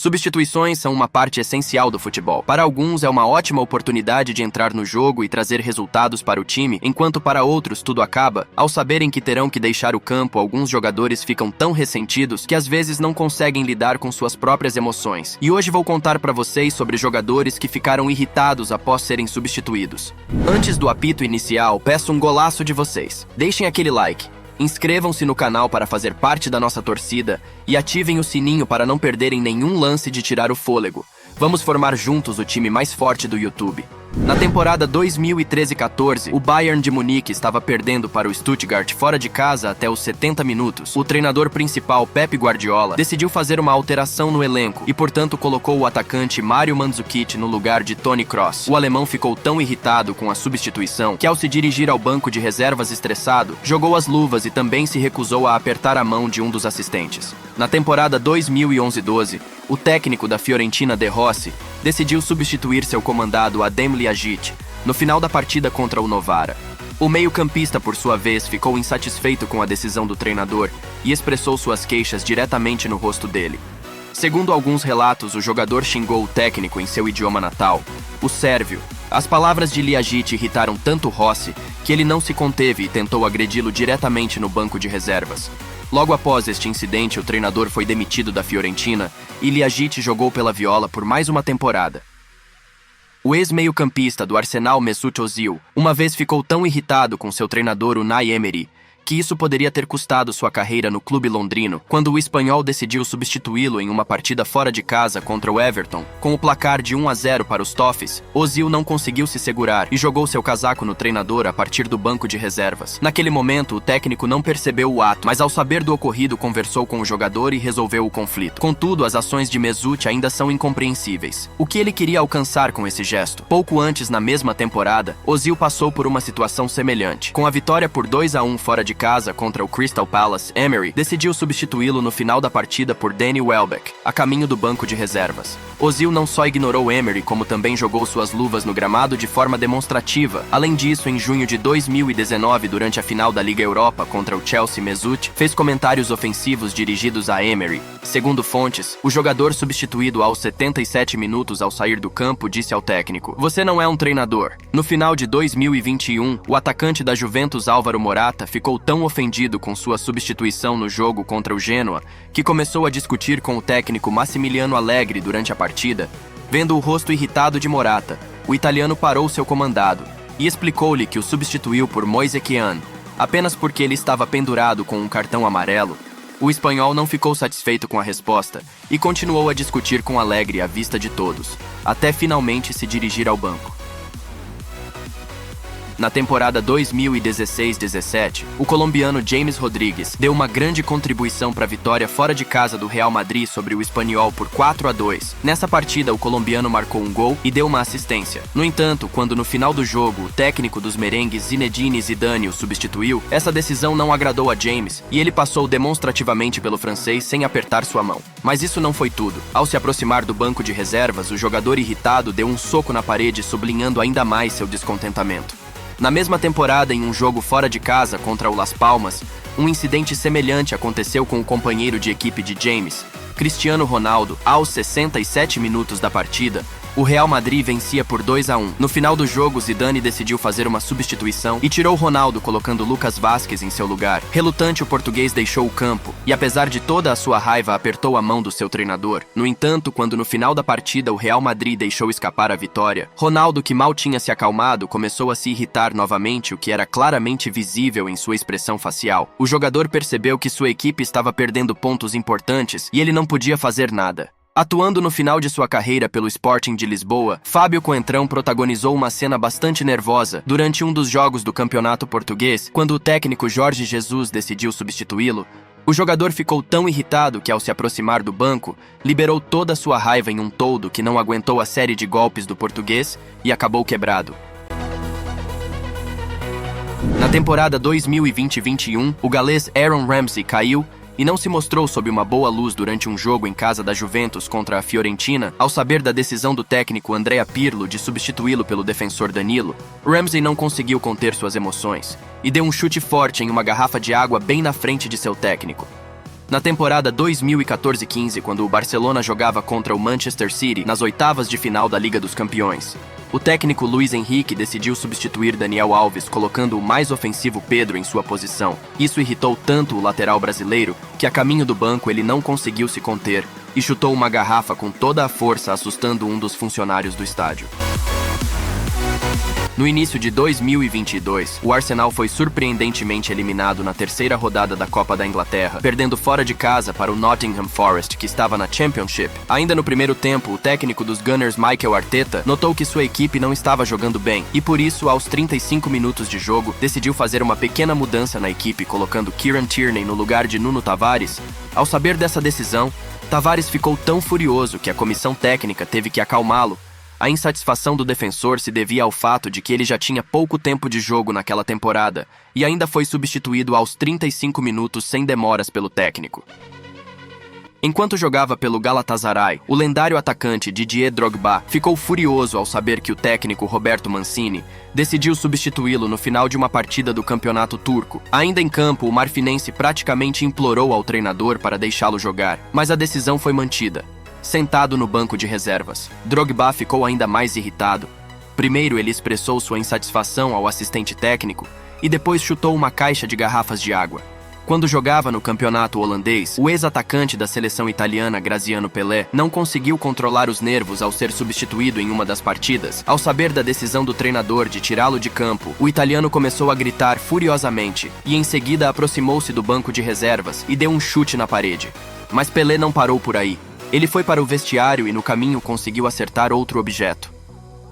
Substituições são uma parte essencial do futebol. Para alguns, é uma ótima oportunidade de entrar no jogo e trazer resultados para o time, enquanto para outros tudo acaba. Ao saberem que terão que deixar o campo, alguns jogadores ficam tão ressentidos que às vezes não conseguem lidar com suas próprias emoções. E hoje vou contar para vocês sobre jogadores que ficaram irritados após serem substituídos. Antes do apito inicial, peço um golaço de vocês. Deixem aquele like. Inscrevam-se no canal para fazer parte da nossa torcida e ativem o sininho para não perderem nenhum lance de tirar o fôlego. Vamos formar juntos o time mais forte do YouTube. Na temporada 2013-14, o Bayern de Munique estava perdendo para o Stuttgart fora de casa até os 70 minutos. O treinador principal, Pep Guardiola, decidiu fazer uma alteração no elenco e, portanto, colocou o atacante Mario Mandzukic no lugar de Toni Kroos. O alemão ficou tão irritado com a substituição que, ao se dirigir ao banco de reservas estressado, jogou as luvas e também se recusou a apertar a mão de um dos assistentes. Na temporada 2011-12, o técnico da Fiorentina, De Rossi, decidiu substituir seu comandado Adem Ljajic no final da partida contra o Novara. O meio-campista, por sua vez, ficou insatisfeito com a decisão do treinador e expressou suas queixas diretamente no rosto dele. Segundo alguns relatos, o jogador xingou o técnico em seu idioma natal, o sérvio. As palavras de Ljajic irritaram tanto Rossi que ele não se conteve e tentou agredi-lo diretamente no banco de reservas. Logo após este incidente, o treinador foi demitido da Fiorentina e Ljajic jogou pela Viola por mais uma temporada. O ex-meio-campista do Arsenal, Mesut Ozil, uma vez ficou tão irritado com seu treinador Unai Emery que isso poderia ter custado sua carreira no clube londrino, quando o espanhol decidiu substituí-lo em uma partida fora de casa contra o Everton. Com o placar de 1-0 para os Toffees, Ozil não conseguiu se segurar e jogou seu casaco no treinador a partir do banco de reservas. Naquele momento, o técnico não percebeu o ato, mas ao saber do ocorrido conversou com o jogador e resolveu o conflito. Contudo, as ações de Mesut ainda são incompreensíveis. O que ele queria alcançar com esse gesto? Pouco antes, na mesma temporada, Ozil passou por uma situação semelhante. Com a vitória por 2-1 fora de casa contra o Crystal Palace, Emery decidiu substituí-lo no final da partida por Danny Welbeck, a caminho do banco de reservas. Ozil não só ignorou Emery, como também jogou suas luvas no gramado de forma demonstrativa. Além disso, em junho de 2019, durante a final da Liga Europa contra o Chelsea, Mesut fez comentários ofensivos dirigidos a Emery. Segundo fontes, o jogador substituído aos 77 minutos ao sair do campo disse ao técnico: "Você não é um treinador." No final de 2021, o atacante da Juventus, Álvaro Morata, ficou tão ofendido com sua substituição no jogo contra o Genoa que começou a discutir com o técnico Massimiliano Allegri durante a partida. Vendo o rosto irritado de Morata, o italiano parou seu comandado e explicou-lhe que o substituiu por Moise Kean, apenas porque ele estava pendurado com um cartão amarelo. O espanhol não ficou satisfeito com a resposta e continuou a discutir com Allegri à vista de todos, até finalmente se dirigir ao banco. Na temporada 2016-17, o colombiano James Rodríguez deu uma grande contribuição para a vitória fora de casa do Real Madrid sobre o Espanyol por 4-2. Nessa partida, o colombiano marcou um gol e deu uma assistência. No entanto, quando no final do jogo o técnico dos merengues Zinedine Zidane o substituiu, essa decisão não agradou a James e ele passou demonstrativamente pelo francês sem apertar sua mão. Mas isso não foi tudo. Ao se aproximar do banco de reservas, o jogador irritado deu um soco na parede, sublinhando ainda mais seu descontentamento. Na mesma temporada, em um jogo fora de casa contra o Las Palmas, um incidente semelhante aconteceu com o companheiro de equipe de James, Cristiano Ronaldo. Aos 67 minutos da partida, o Real Madrid vencia por 2-1. No final do jogo, Zidane decidiu fazer uma substituição e tirou Ronaldo, colocando Lucas Vázquez em seu lugar. Relutante, o português deixou o campo e, apesar de toda a sua raiva, apertou a mão do seu treinador. No entanto, quando no final da partida o Real Madrid deixou escapar a vitória, Ronaldo, que mal tinha se acalmado, começou a se irritar novamente, o que era claramente visível em sua expressão facial. O jogador percebeu que sua equipe estava perdendo pontos importantes e ele não podia fazer nada. Atuando no final de sua carreira pelo Sporting de Lisboa, Fábio Coentrão protagonizou uma cena bastante nervosa durante um dos jogos do campeonato português, quando o técnico Jorge Jesus decidiu substituí-lo. O jogador ficou tão irritado que, ao se aproximar do banco, liberou toda a sua raiva em um toldo que não aguentou a série de golpes do português e acabou quebrado. Na temporada 2020-21, o galês Aaron Ramsey caiu e não se mostrou sob uma boa luz durante um jogo em casa da Juventus contra a Fiorentina. Ao saber da decisão do técnico Andrea Pirlo de substituí-lo pelo defensor Danilo, Ramsey não conseguiu conter suas emoções e deu um chute forte em uma garrafa de água bem na frente de seu técnico. Na temporada 2014-15, quando o Barcelona jogava contra o Manchester City nas oitavas de final da Liga dos Campeões, o técnico Luis Henrique decidiu substituir Daniel Alves, colocando o mais ofensivo Pedro em sua posição. Isso irritou tanto o lateral brasileiro que, a caminho do banco, ele não conseguiu se conter e chutou uma garrafa com toda a força, assustando um dos funcionários do estádio. No início de 2022, o Arsenal foi surpreendentemente eliminado na terceira rodada da Copa da Inglaterra, perdendo fora de casa para o Nottingham Forest, que estava na Championship. Ainda no primeiro tempo, o técnico dos Gunners, Mikel Arteta, notou que sua equipe não estava jogando bem e, por isso, aos 35 minutos de jogo, decidiu fazer uma pequena mudança na equipe, colocando Kieran Tierney no lugar de Nuno Tavares. Ao saber dessa decisão, Tavares ficou tão furioso que a comissão técnica teve que acalmá-lo. A insatisfação do defensor se devia ao fato de que ele já tinha pouco tempo de jogo naquela temporada e ainda foi substituído aos 35 minutos sem demoras pelo técnico. Enquanto jogava pelo Galatasaray, o lendário atacante Didier Drogba ficou furioso ao saber que o técnico Roberto Mancini decidiu substituí-lo no final de uma partida do campeonato turco. Ainda em campo, o marfinense praticamente implorou ao treinador para deixá-lo jogar, mas a decisão foi mantida. Sentado no banco de reservas, Drogba ficou ainda mais irritado. Primeiro, ele expressou sua insatisfação ao assistente técnico e depois chutou uma caixa de garrafas de água. Quando jogava no campeonato holandês, o ex-atacante da seleção italiana Graziano Pelé não conseguiu controlar os nervos ao ser substituído em uma das partidas. Ao saber da decisão do treinador de tirá-lo de campo, o italiano começou a gritar furiosamente e em seguida aproximou-se do banco de reservas e deu um chute na parede. Mas Pelé não parou por aí. Ele foi para o vestiário e no caminho conseguiu acertar outro objeto.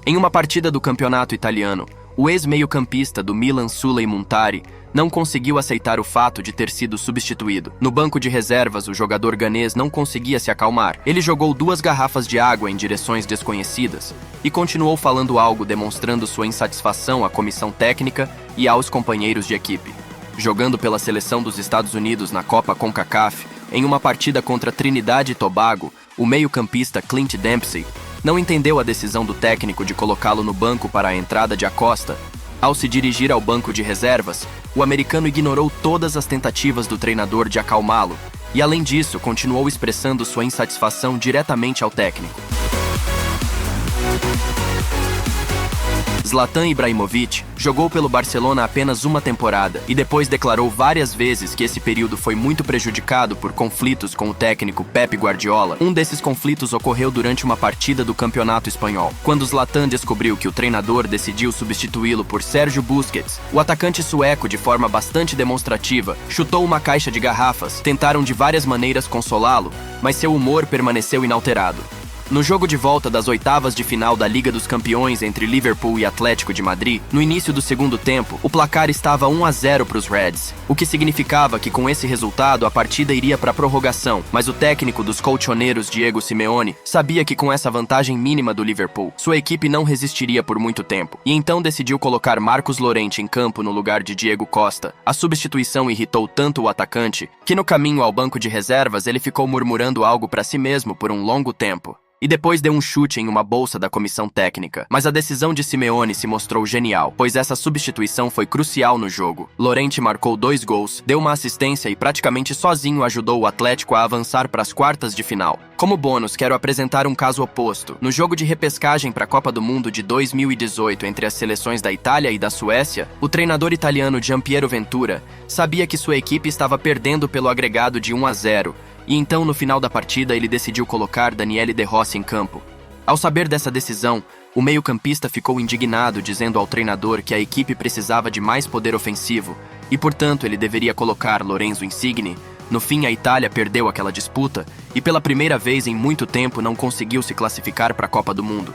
Em uma partida do campeonato italiano, o ex-meio-campista do Milan Sulej Muntari não conseguiu aceitar o fato de ter sido substituído. No banco de reservas, o jogador ganês não conseguia se acalmar. Ele jogou 2 garrafas de água em direções desconhecidas e continuou falando algo demonstrando sua insatisfação à comissão técnica e aos companheiros de equipe. Jogando pela seleção dos Estados Unidos na Copa CONCACAF, em uma partida contra Trinidad e Tobago, o meio-campista Clint Dempsey não entendeu a decisão do técnico de colocá-lo no banco para a entrada de Acosta. Ao se dirigir ao banco de reservas, o americano ignorou todas as tentativas do treinador de acalmá-lo e, além disso, continuou expressando sua insatisfação diretamente ao técnico. Zlatan Ibrahimovic jogou pelo Barcelona apenas uma temporada e depois declarou várias vezes que esse período foi muito prejudicado por conflitos com o técnico Pep Guardiola. Um desses conflitos ocorreu durante uma partida do Campeonato Espanhol, quando Zlatan descobriu que o treinador decidiu substituí-lo por Sérgio Busquets. O atacante sueco, de forma bastante demonstrativa, chutou uma caixa de garrafas. Tentaram de várias maneiras consolá-lo, mas seu humor permaneceu inalterado. No jogo de volta das oitavas de final da Liga dos Campeões entre Liverpool e Atlético de Madrid, no início do segundo tempo, o placar estava 1-0 para os Reds, o que significava que com esse resultado a partida iria para a prorrogação, mas o técnico dos colchoneiros Diego Simeone sabia que com essa vantagem mínima do Liverpool, sua equipe não resistiria por muito tempo, e então decidiu colocar Marcos Llorente em campo no lugar de Diego Costa. A substituição irritou tanto o atacante que no caminho ao banco de reservas ele ficou murmurando algo para si mesmo por um longo tempo. E depois deu um chute em uma bolsa da comissão técnica. Mas a decisão de Simeone se mostrou genial, pois essa substituição foi crucial no jogo. Llorente marcou 2 gols, deu uma assistência e praticamente sozinho ajudou o Atlético a avançar para as quartas de final. Como bônus, quero apresentar um caso oposto. No jogo de repescagem para a Copa do Mundo de 2018 entre as seleções da Itália e da Suécia, o treinador italiano Gianpiero Ventura sabia que sua equipe estava perdendo pelo agregado de 1-0, e então, no final da partida, ele decidiu colocar Daniele De Rossi em campo. Ao saber dessa decisão, o meio-campista ficou indignado, dizendo ao treinador que a equipe precisava de mais poder ofensivo e, portanto, ele deveria colocar Lorenzo Insigne. No fim, a Itália perdeu aquela disputa e, pela primeira vez em muito tempo, não conseguiu se classificar para a Copa do Mundo.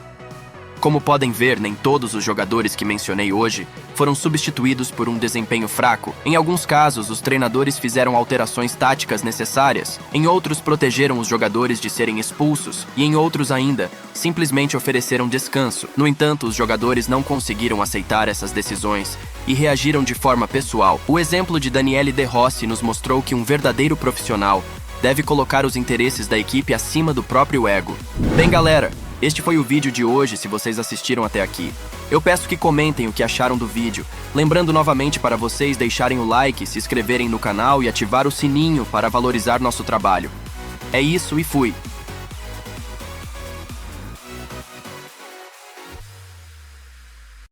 Como podem ver, nem todos os jogadores que mencionei hoje foram substituídos por um desempenho fraco. Em alguns casos, os treinadores fizeram alterações táticas necessárias. Em outros, protegeram os jogadores de serem expulsos. E em outros ainda, simplesmente ofereceram descanso. No entanto, os jogadores não conseguiram aceitar essas decisões e reagiram de forma pessoal. O exemplo de Daniele De Rossi nos mostrou que um verdadeiro profissional deve colocar os interesses da equipe acima do próprio ego. Bem, galera, Este foi o vídeo de hoje, se vocês assistiram até aqui. Eu peço que comentem o que acharam do vídeo, lembrando novamente para vocês deixarem o like, se inscreverem no canal e ativar o sininho para valorizar nosso trabalho. É isso e fui!